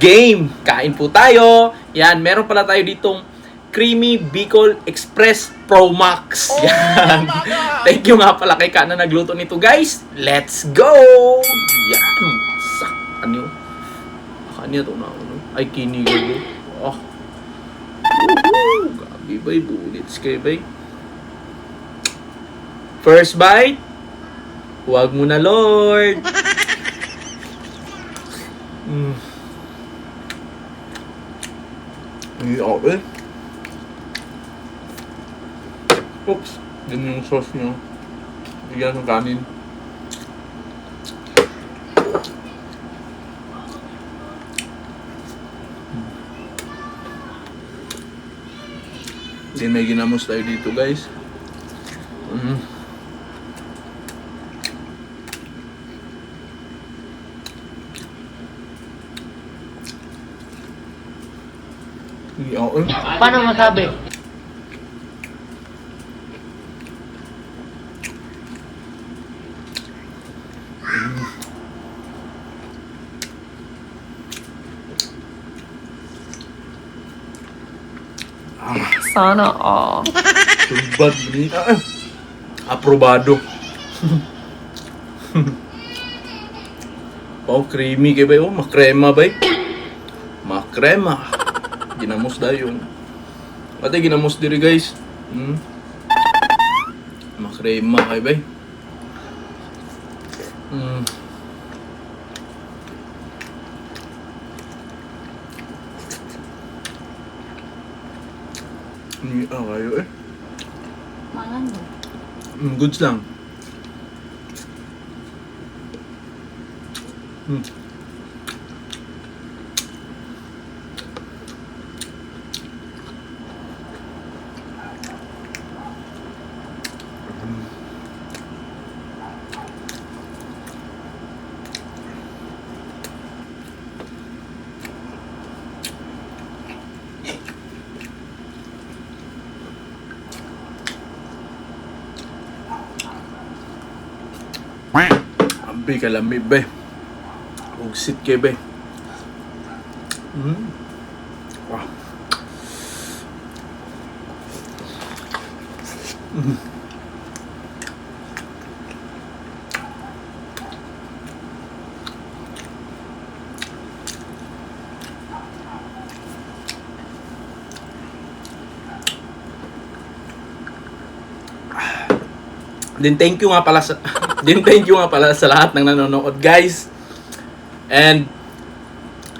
game. Kain po tayo. Yan, meron pala tayo ditong Creamy Bicol Express Pro Max. Yan. Thank you nga pala kay Ka na nagluto nito, guys. Let's go! Yan. Sak. Ano? Kanya to na ano? Ay, kinigaw. Oh. Woohoo! Gabi bay, bullets kay bay. First bite. Huwag mo na, Lord. Hindi ako eh. Oops. Yan yung sauce nyo. Bigyan ng kanin. Then may ginamos tayo dito, guys. Hindi ako eh. Paano masabi? Sana all. Subad ni aprobado. Oh, creamy kay bay. Oh, makrema bay. Makrema. Ginamos dayon. Pati ginamos diri, guys. Makrema kay bay. Hindi kayo eh. Mangan mo. Goods lang. Ambi kalami be. Ugsit kay be. Wow. Then thank you nga pala sa lahat ng nanonood, guys. And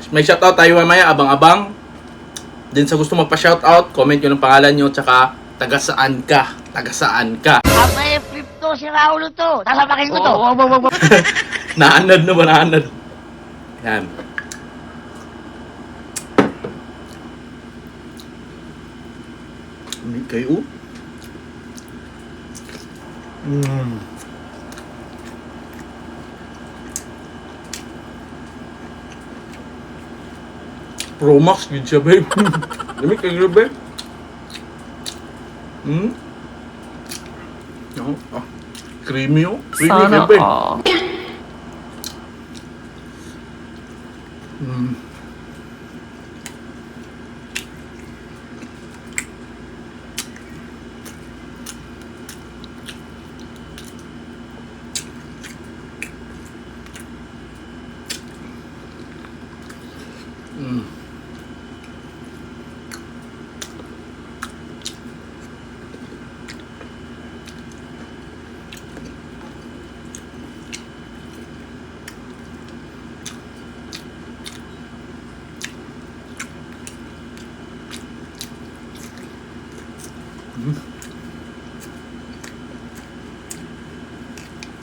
may shoutout tayo mamaya, abang-abang. Then sa gusto magpa-shoutout, comment nyo ng pangalan nyo, tsaka taga saan ka. May flip to, si Raulo to. Sasapakin ko to. Naanad na ba? Naanad. Yan. Hindi kayo. Pro Max yun siya, babe. Dami kayo, babe. Creamy, oh. Creamy Sana kayo, babe. all.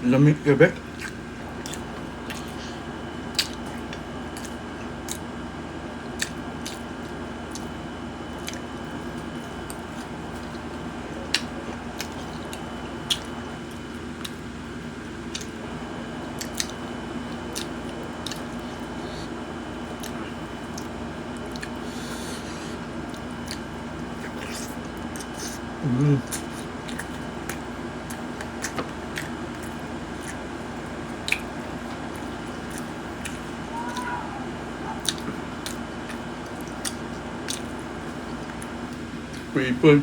Lamig ka, babe. People.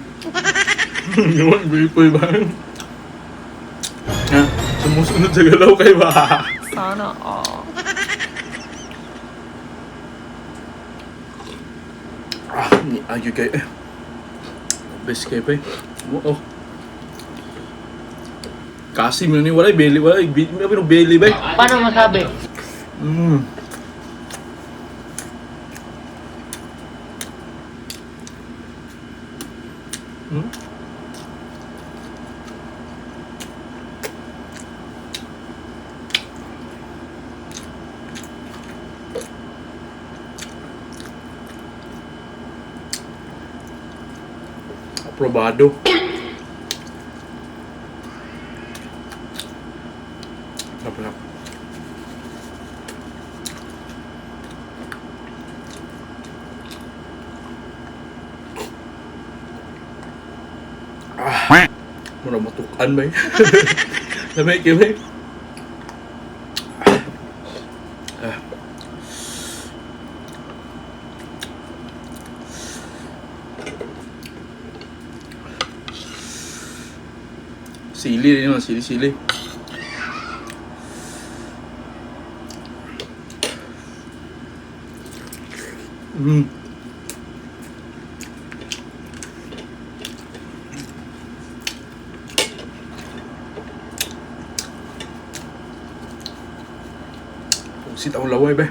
Yung people ba? Ha? Sumusunod sa galaw kayo ba? Sana all. Ayun kayo eh. Best kayo pa eh. Oo. Kasi mo na walay belly, walay belly ba? Paano masabi? Mm. Hmm? Aprobado. Sarap. Muna matukan ba eh? Lamay kayo ba eh? Sili rin yun, sili-sili. Sit ako laway ba?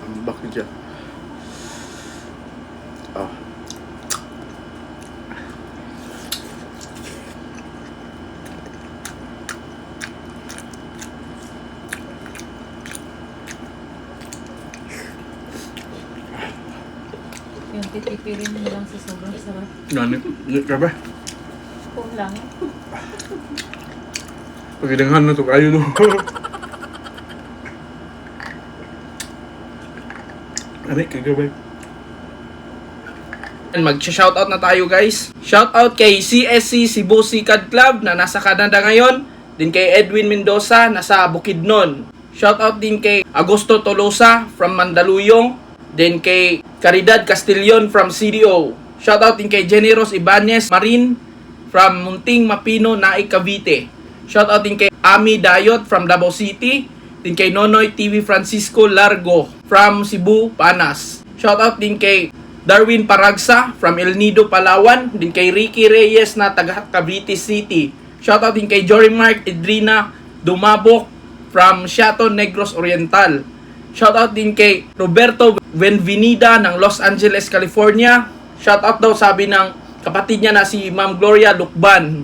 Ang bakit dyan? Yung titipirin mo lang sa sobrang sarap. Ganit ka ba? Kung lang. Pagidanghan na to kayo no. Ano ka ba? Mag-shoutout na tayo guys. Shoutout kay CSC Cebu Sikad Club na nasa Canada ngayon. Din kay Edwin Mendoza nasa Bukidnon. Shoutout din kay Agosto Tolosa from Mandaluyong. Din kay Caridad Castillon from CDO. Shoutout din kay Generos Ibanez Marin from Munting Mapino, Naik, Cavite. Shoutout din kay Ami Dayot from Davao City. Din kay Nonoy TV Francisco Largo from Cebu, Panas. Shoutout din kay Darwin Paragsa from El Nido, Palawan. Din kay Ricky Reyes na taga Cavite City. Shoutout din kay Jory Mark Edrina Dumabok from Shato Negros Oriental. Shoutout din kay Roberto Benvenida ng Los Angeles, California. Shoutout daw sabi ng kapatid niya na si Ma'am Gloria Lukban.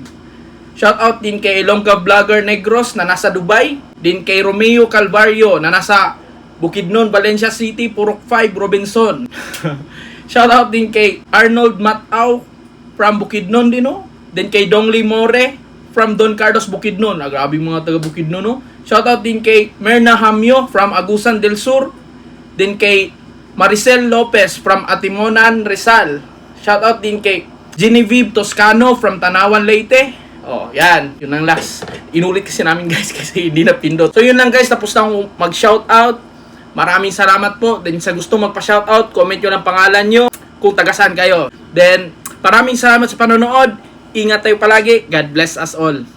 Shoutout din kay Ilongga Vlogger Negros na nasa Dubai. Din kay Romeo Calvario na nasa Bukidnon, Valencia City, Purok 5, Robinson. Shoutout din kay Arnold Mataw from Bukidnon din no. Din kay Dongli More from Don Carlos, Bukidnon. Grabe mga taga Bukidnon no. Shoutout din kay Merna Hamyo from Agusan del Sur. Din kay Maricel Lopez from Atimonan, Rizal. Shoutout din kay Genevieve Toscano from Tanawan, Leyte. Oh, yan. Yun ang last. Inulit kasi namin guys kasi hindi na pindot. So yun lang guys. Tapos na akong mag-shoutout. Maraming salamat po. Then sa gusto magpa-shoutout, comment nyo ng pangalan nyo kung taga saan kayo. Then maraming salamat sa panonood. Ingat tayo palagi. God bless us all.